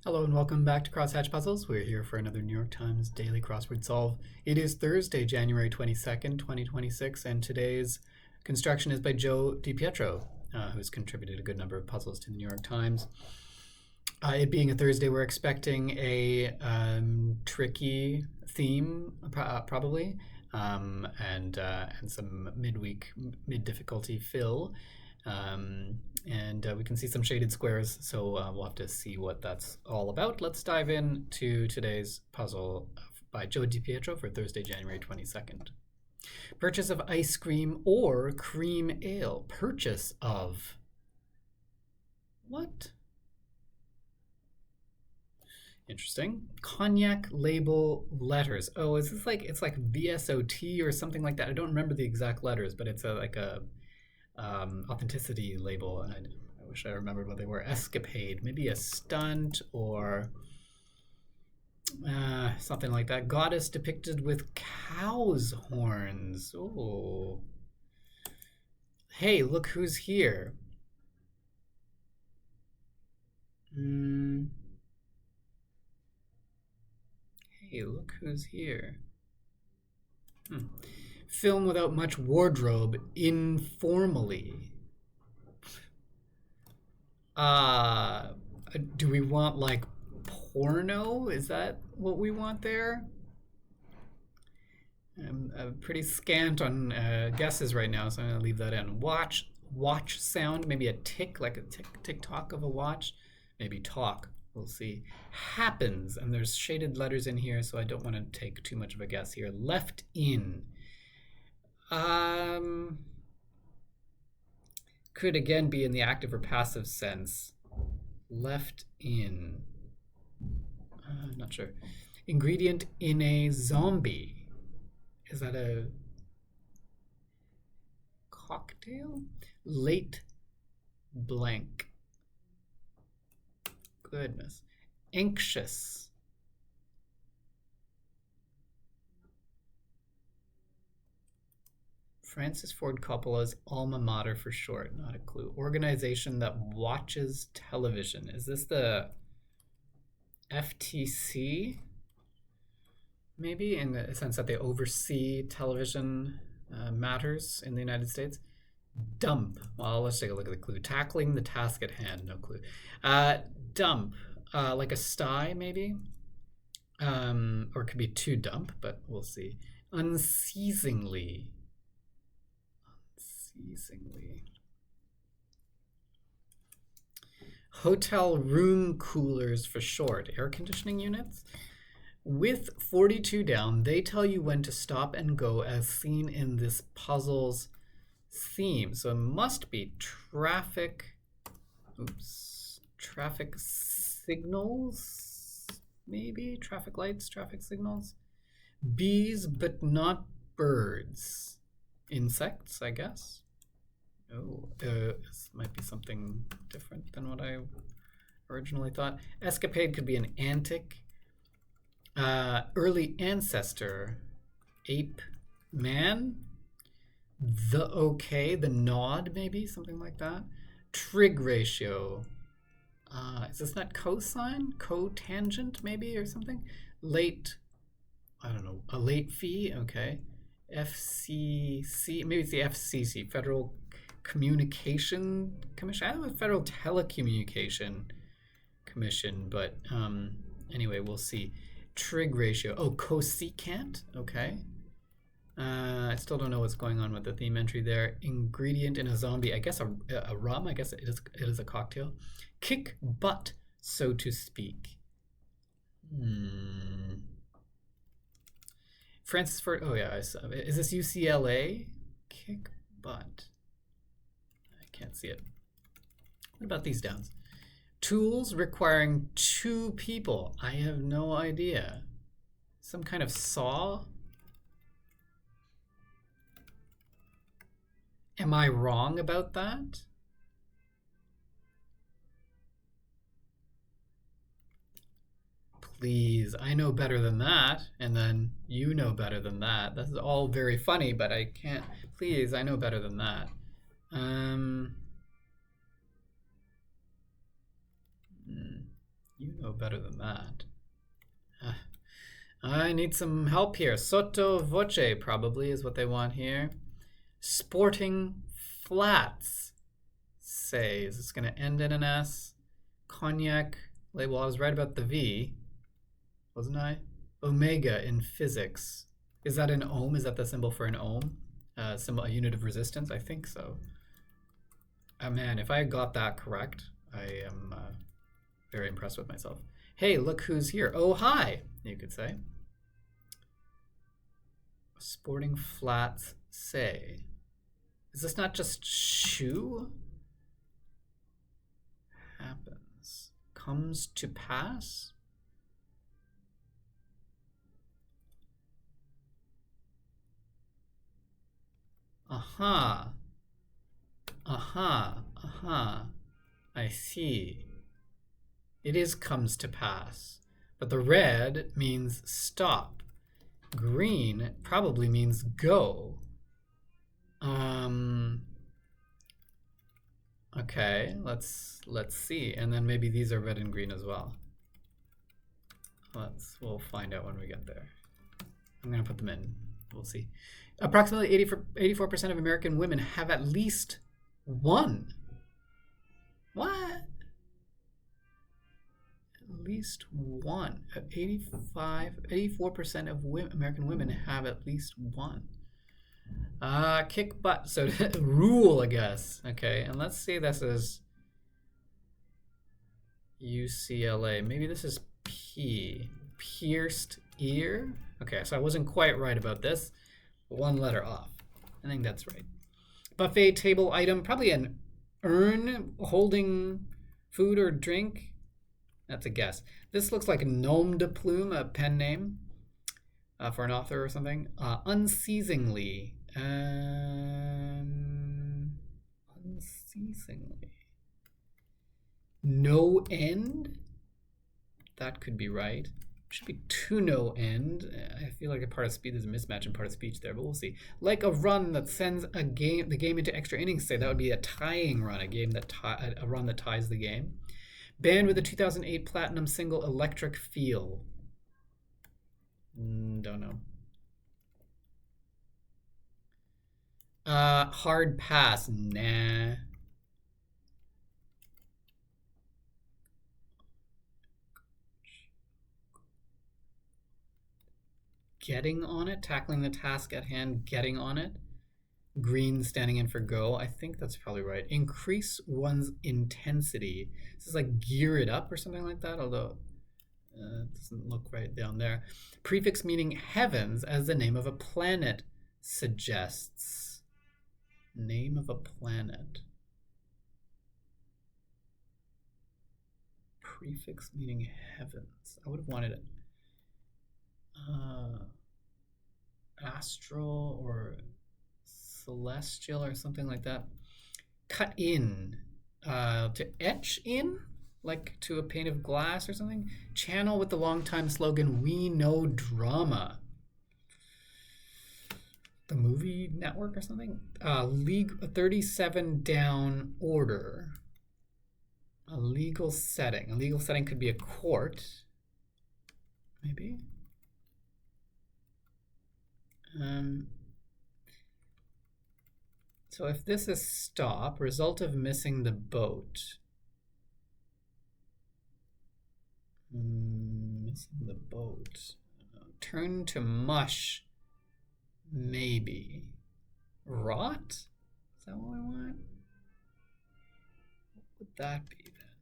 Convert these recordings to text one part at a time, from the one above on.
Hello and welcome back to Crosshatch Puzzles. We're here for another New York Times Daily Crossword Solve. It is Thursday, January 22nd, 2026, and today's construction is by Joe DiPietro, who's contributed a good number of puzzles to the New York Times. It being a Thursday, we're expecting a tricky theme, probably, and some midweek, mid-difficulty fill. And we can see some shaded squares, so we'll have to see what that's all about. Let's dive into today's puzzle by Joe DiPietro for Thursday, January 22nd. Purchase of ice cream or cream ale. Purchase of what? Interesting. Cognac label letters. Oh, is this like, it's like VSOT or something like that? I don't remember the exact letters, but it's like a authenticity label, and I wish I remembered what they were. Escapade, maybe a stunt or something like that. Goddess depicted with cow's horns. Oh, hey, look who's here. Hey, look who's here. Film without much wardrobe, informally. Do we want like porno? Is that what we want there? I'm pretty scant on guesses right now, so I'm gonna leave that in. Watch sound, maybe a tick, like a tick tock of a watch. Maybe talk. We'll see. Happens, and there's shaded letters in here, so I don't want to take too much of a guess here. Left in. Could again be in the active or passive sense. Left in. Not sure. Ingredient in a zombie. Is that a cocktail? Late blank. Goodness. Anxious. Francis Ford Coppola's alma mater for short, not a clue. Organization that watches television. Is this the FTC? Maybe, in the sense that they oversee television matters in the United States. Dump. Well, let's take a look at the clue. Tackling the task at hand. No clue. Dump. Like a sty, maybe? Or it could be to dump, but we'll see. Unceasingly. Hotel room coolers for short. Air conditioning units. With 42 down, they tell you when to stop and go as seen in this puzzle's theme. So it must be traffic. Traffic signals, maybe? Traffic lights, traffic signals. Bees, but not birds. Insects, I guess. Oh, this might be something different than what I originally thought. Escapade could be an antic. Early ancestor. Ape man. The okay, the nod, maybe, something like that. Trig ratio. Is this not cosine? Cotangent, maybe, or something? Late, I don't know, a late fee? Okay. FCC, maybe it's the FCC, Federal Communication Commission. I don't know, Federal Telecommunication Commission, but anyway, we'll see. Trig ratio. Oh, cosecant? Okay. I still don't know what's going on with the theme entry there. Ingredient in a zombie. I guess a rum. I guess it is a cocktail. Kick butt, so to speak. Francis Ford. Oh yeah, I saw it. Is this UCLA? Kick butt. I can't see it. What about these downs? Tools requiring 2 people. I have no idea. Some kind of saw? Am I wrong about that? Please, I know better than that, and then you know better than that. This is all very funny, but I can't. Please, I know better than that. You know No better than that. I need some help here. Sotto voce probably is what they want here. Sporting flats. Say, is this going to end in an S? Cognac label. I was right about the V, wasn't I? Omega in physics. Is that an ohm? Is that the symbol for an ohm? Symbol, a unit of resistance? I think so. Man, if I got that correct, I am very impressed with myself. Hey, look who's here. Oh, hi, you could say. Sporting flats say. Is this not just shoe? Happens. Comes to pass? Aha. Aha. Aha. I see. It is comes to pass. But the red means stop. Green probably means go. Okay, let's see. And then maybe these are red and green as well. We'll find out when we get there. I'm gonna put them in. We'll see. Approximately 84% of American women have at least one. What? At least one. 84% of American women have at least one. Kick butt. So rule, I guess. Okay, and let's see. This is UCLA. Maybe this is P. Pierced ear. Okay, so I wasn't quite right about this. One letter off. I think that's right. Buffet table item. Probably an urn holding food or drink. That's a guess. This looks like Nom de Plume, a pen name for an author or something. Unceasingly. Unceasingly. No end? That could be right. Should be to no end. I feel like a part of speed is a mismatch in part of speech there, but we'll see. Like a run that sends the game into extra innings. Say that would be a tying run, a run that ties the game. Band with the 2008 platinum single Electric Feel. Don't know. Hard pass. Nah. Getting on it, tackling the task at hand, getting on it. Green standing in for go. I think that's probably right. Increase one's intensity. This is like gear it up or something like that, although it doesn't look right down there. Prefix meaning heavens as the name of a planet suggests. Name of a planet. Prefix meaning heavens. I would have wanted it. Astral or celestial or something like that. Cut in. To etch in? Like to a pane of glass or something? Channel with the long-time slogan, "We know drama." The movie network or something? League 37 down order. A legal setting. A legal setting could be a court. Maybe. So if this is stop, result of missing the boat. Missing the boat. Turn to mush. Maybe. Rot? Is that what I want? What would that be then?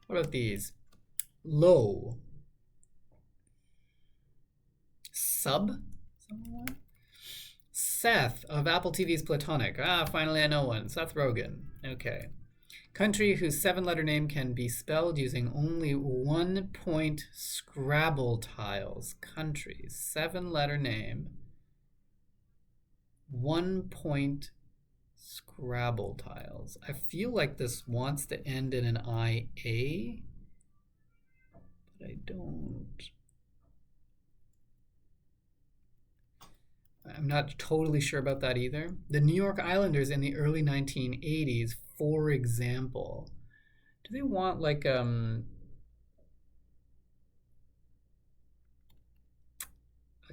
What about these? Low. Sub? Seth of Apple TV's Platonic. Finally I know one. Seth Rogen. Okay. Country whose 7-letter name can be spelled using only 1-point Scrabble tiles. Country. 7-letter name. 1-point Scrabble tiles. I feel like this wants to end in an IA, but I don't. I'm not totally sure about that either. The New York Islanders in the early 1980s, for example. Do they want like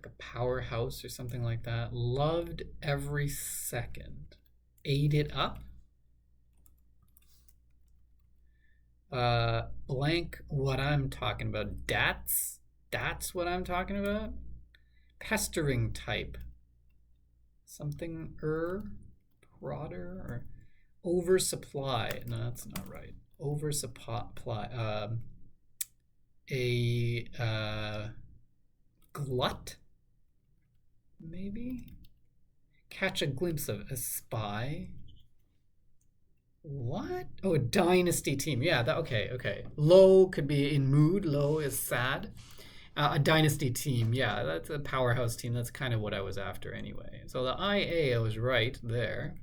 like a powerhouse or something like that. Loved every second. Ate it up. Blank what I'm talking about. That's what I'm talking about. Pestering type. Something prodder or oversupply. No, that's not right. Oversupply. Glut, maybe. Catch a glimpse of a spy. What? Oh, a dynasty team. Yeah, that okay. Low could be in mood. Low is sad. A dynasty team. Yeah, that's a powerhouse team. That's kind of what I was after anyway. So the IA, I was right there.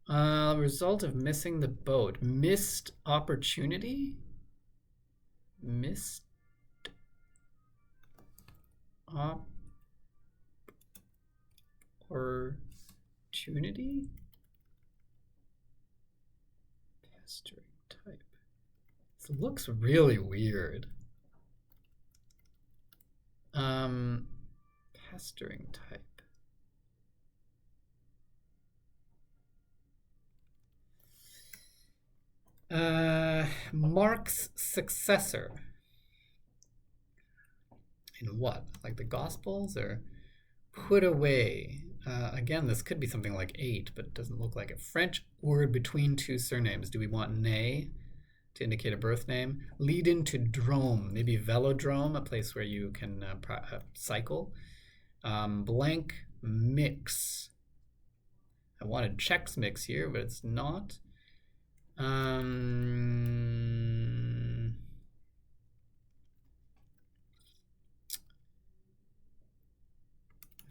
Result of missing the boat. Missed opportunity? Missed opportunity? Pestering type. This looks really weird. Pestering type. Mark's successor. In what? Like the Gospels or put away? Again, this could be something like 8, but it doesn't look like it. French word between two surnames. Do we want nay to indicate a birth name? Lead into drome, maybe velodrome, a place where you can cycle. Blank mix. I wanted Chex Mix here, but it's not.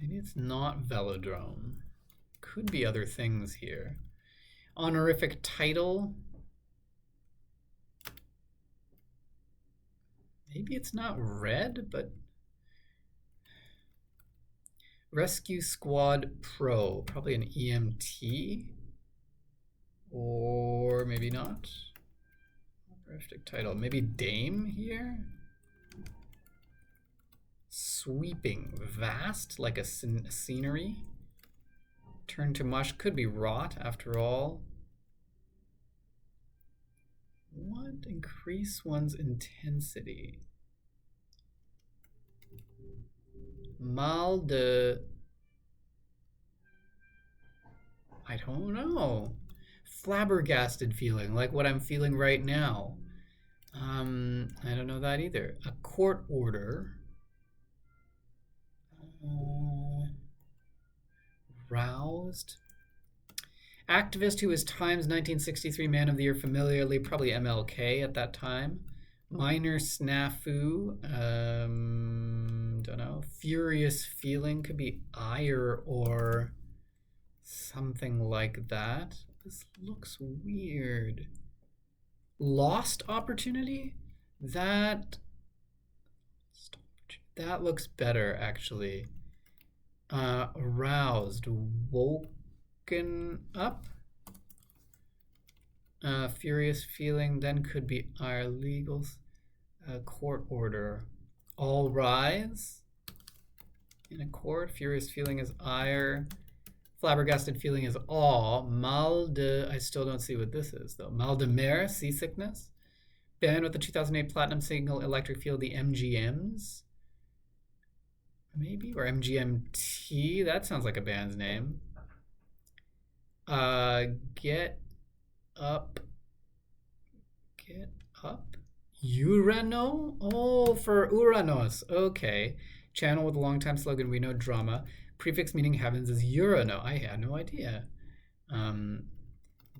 Maybe it's not velodrome. Could be other things here. Honorific title. Maybe it's not red, but Rescue Squad Pro. Probably an EMT. Or maybe not. Honorific title. Maybe Dame here. Sweeping. Vast, like a scenery. Turn to mush. Could be rot, after all. What? Increase one's intensity. Mal de... I don't know. Flabbergasted feeling, like what I'm feeling right now. I don't know that either. A court order. Roused. Activist who was Times 1963 Man of the Year, familiarly, probably MLK at that time. Minor snafu. Don't know. Furious feeling could be ire or something like that. This looks weird. Lost opportunity? That looks better, actually. Aroused. Woken up. Furious feeling, then could be our legals. Court order. All rise. In a court. Furious feeling is ire. Flabbergasted feeling is awe. Mal de... I still don't see what this is, though. Mal de mer, seasickness. Band with the 2008 platinum single Electric Feel, the MGMs. Maybe? Or MGMT? That sounds like a band's name. Get up. Get up. Urano? Oh, for Uranos. Okay. Channel with a long-time slogan, we know drama. Prefix meaning heavens is Urano. I had no idea.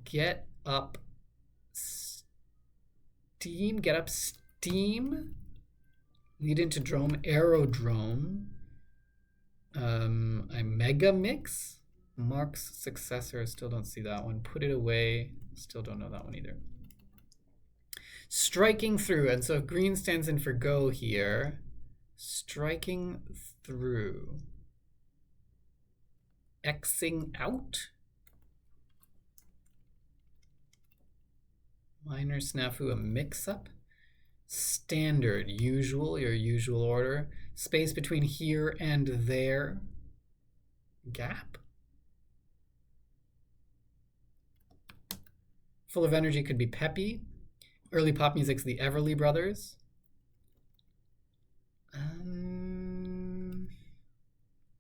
Get up steam. Get up steam. Lead into drome. Aerodrome. A mega mix. Mark's successor. Still don't see that one. Put it away. Still don't know that one either. Striking through. And so if green stands in for go here. Striking through. Xing out. Minor snafu, a mix-up. Standard, usual, your usual order. Space between here and there. Gap? Full of energy could be peppy. Early pop music's the Everly Brothers.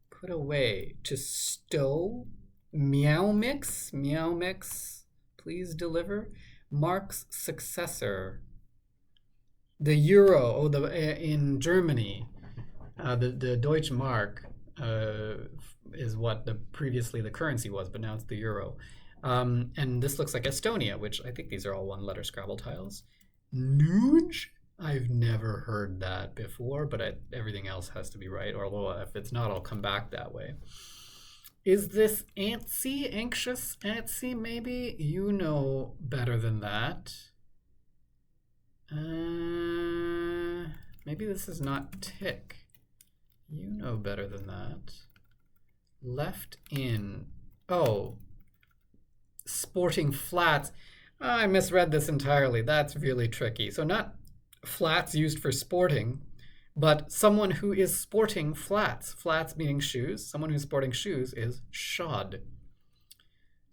Put away. To stow. Meow Mix. Meow Mix. Please deliver. Mark's successor. The euro. Oh, in Germany, the Deutsche Mark is what previously the currency was, but now it's the euro. And this looks like Estonia, which I think these are all one-letter Scrabble tiles. Nuge? I've never heard that before, but everything else has to be right. Although if it's not, I'll come back that way. Is this antsy? Anxious? Antsy, maybe? You know better than that. Maybe this is not tick. You know better than that. Left in. Oh. Sporting flats. I misread this entirely. That's really tricky. So not flats used for sporting, but someone who is sporting flats. Flats meaning shoes. Someone who's sporting shoes is shod.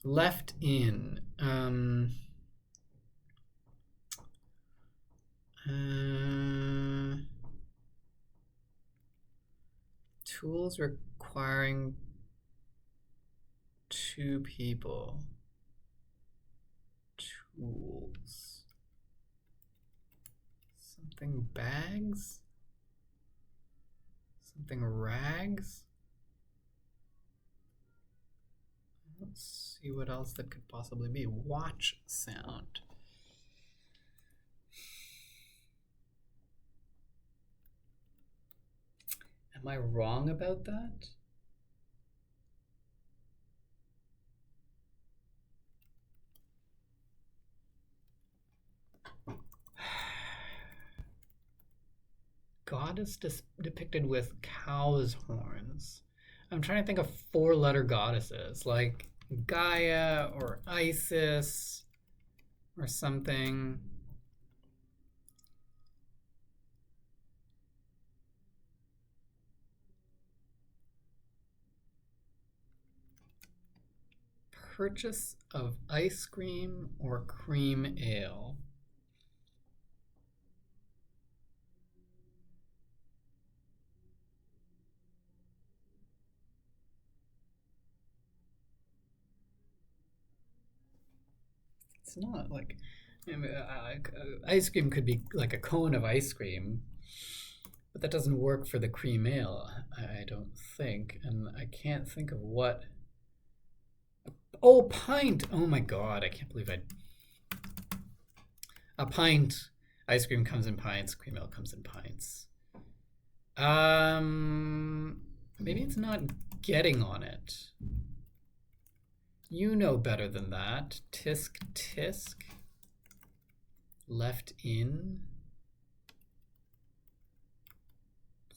Left in. Tools requiring 2 people. Tools. Something bags? Something rags? Let's see what else that could possibly be. Watch sound. Am I wrong about that? Goddess depicted with cow's horns. I'm trying to think of 4-letter goddesses, like Gaia or Isis or something. Purchase of ice cream or cream ale. It's not like, I mean, ice cream could be like a cone of ice cream, but that doesn't work for the cream ale, I don't think. And I can't think of what. Oh, pint. Oh my God, I can't believe a pint. Ice cream comes in pints, cream ale comes in pints. Maybe it's not getting on it. You know better than that. Tisk, tisk. Left in.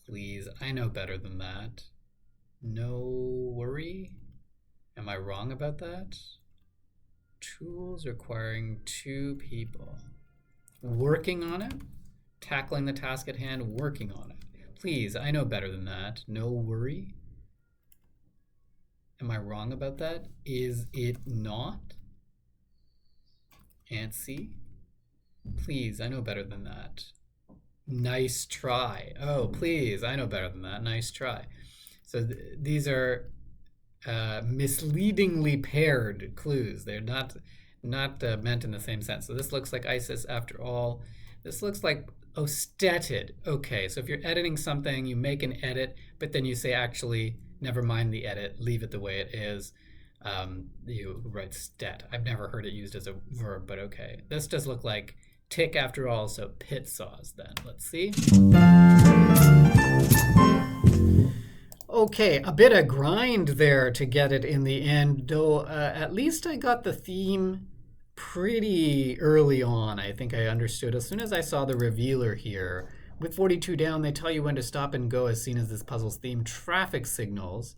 Please, I know better than that. No worry. Am I wrong about that? Tools requiring 2 people. Working on it. Tackling the task at hand, working on it. Please, I know better than that. No worry. Am I wrong about that? Is it not? Antsy? Please, I know better than that. Nice try. Oh, please, I know better than that. Nice try. So these are misleadingly paired clues. They're not meant in the same sense. So this looks like Isis after all. This looks like Ostetted. Okay, so if you're editing something, you make an edit, but then you say, actually, never mind the edit, leave it the way it is. You write stet. I've never heard it used as a verb, but okay. This does look like tick after all, so pit saws then. Let's see. Okay, a bit of grind there to get it in the end, though at least I got the theme pretty early on. I think I understood. As soon as I saw the revealer here, with 42 down, they tell you when to stop and go as seen as this puzzle's theme, traffic signals.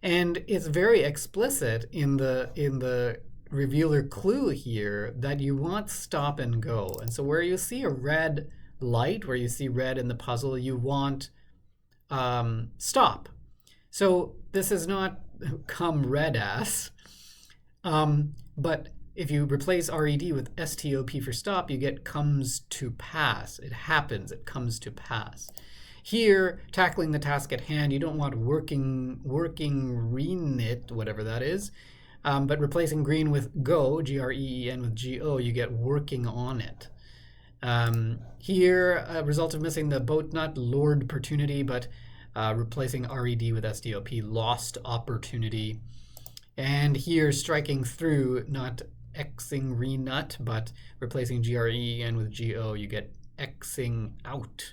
And it's very explicit in the revealer clue here that you want stop and go. And so where you see a red light, where you see red in the puzzle, you want stop. So this is not come red ass, but if you replace red with stop for stop, you get comes to pass. It happens, it comes to pass. Here, tackling the task at hand, you don't want working renit, whatever that is, but replacing green with go, green with go, you get working on it. Here, a result of missing the boat nut, Lord opportunity, but replacing red with stop, lost opportunity. And here, striking through, not xing renut, but replacing gren with go, you get xing out.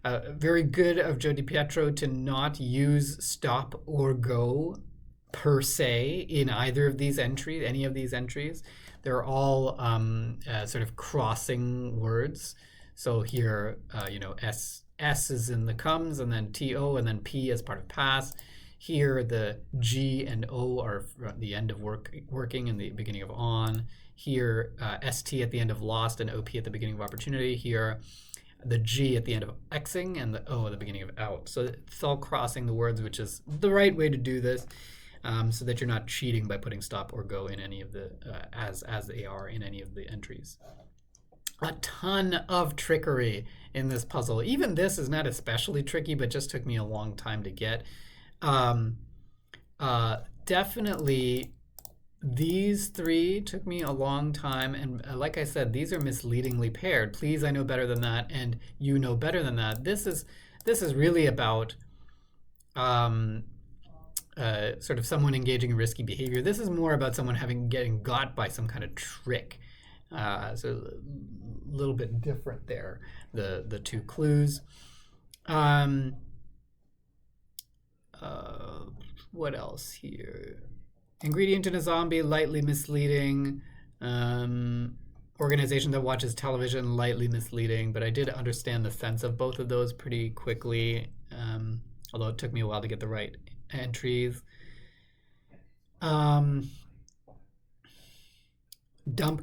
Very good of Joe DiPietro to not use stop or go per se in either of these entries, any of these entries. They're all sort of crossing words. So here, S is in the comes, and then TO, and then P as part of pass. Here, the G and O are the end of working and the beginning of on. Here, ST at the end of lost and OP at the beginning of opportunity. Here, the G at the end of Xing and the O at the beginning of out. So it's all crossing the words, which is the right way to do this, so that you're not cheating by putting stop or go in any of the, as they are in any of the entries. A ton of trickery in this puzzle. Even this is not especially tricky, but just took me a long time to get. Definitely these three took me a long time, and like I said, these are misleadingly paired. Please, I know better than that, and you know better than that. This is really about sort of someone engaging in risky behavior. This is more about someone getting got by some kind of trick. So a little bit different there, the two clues. What else here? Ingredient in a zombie, lightly misleading. Organization that watches television, lightly misleading. But I did understand the sense of both of those pretty quickly, although it took me a while to get the right entries. Dump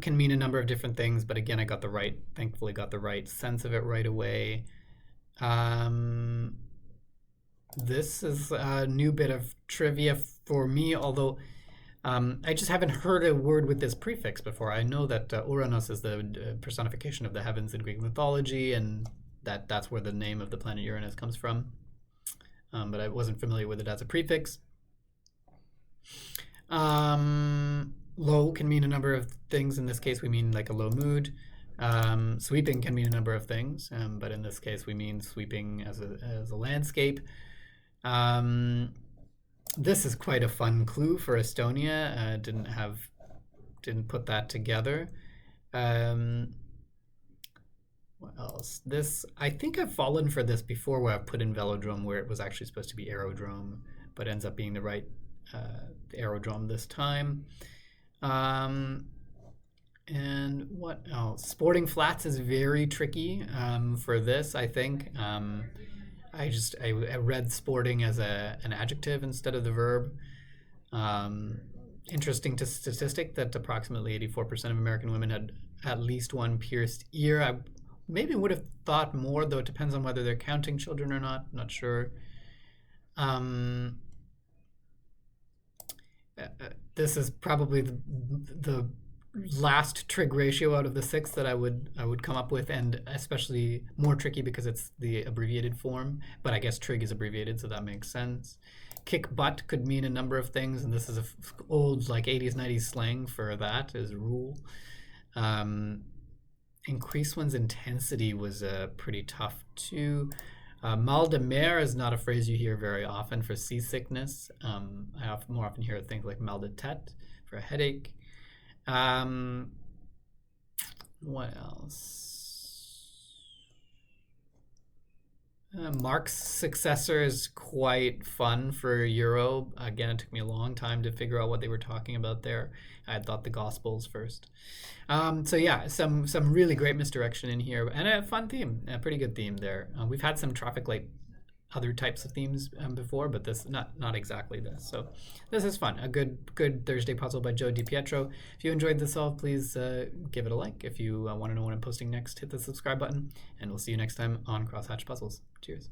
can mean a number of different things, but again, thankfully got the right sense of it right away. This is a new bit of trivia for me, although I just haven't heard a word with this prefix before. I know that Uranus is the personification of the heavens in Greek mythology, and that's where the name of the planet Uranus comes from. But I wasn't familiar with it as a prefix. Low can mean a number of things. In this case, we mean like a low mood. Sweeping can mean a number of things, but in this case, we mean sweeping as a landscape. This is quite a fun clue for Estonia. Didn't put that together. What else? I think I've fallen for this before, where I've put in velodrome where it was actually supposed to be aerodrome, but ends up being the right aerodrome this time. And what else? Sporting flats is very tricky for this, I think. I read sporting as an adjective instead of the verb. Interesting statistic that approximately 84% of American women had at least one pierced ear. I maybe would have thought more, though it depends on whether they're counting children or not. Not sure. This is probably the last trig ratio out of the 6 that I would come up with, and especially more tricky because it's the abbreviated form, but I guess trig is abbreviated, so that makes sense. Kick butt could mean a number of things, and this is old like 80s 90s slang for that as a rule. Increase one's intensity was pretty tough too. Mal de mer is not a phrase you hear very often for seasickness. I more often hear things like mal de tête for a headache. What else? Mark's successor is quite fun for Euro. Again, it took me a long time to figure out what they were talking about there. I had thought the Gospels first. So yeah, some really great misdirection in here, and a fun theme, a pretty good theme there. We've had some traffic light other types of themes before, but this not exactly this. So this is fun. A good Thursday puzzle by Joe DiPietro. If you enjoyed the solve, please give it a like. If you want to know when I'm posting next, hit the subscribe button, and we'll see you next time on Crosshatch Puzzles. Cheers.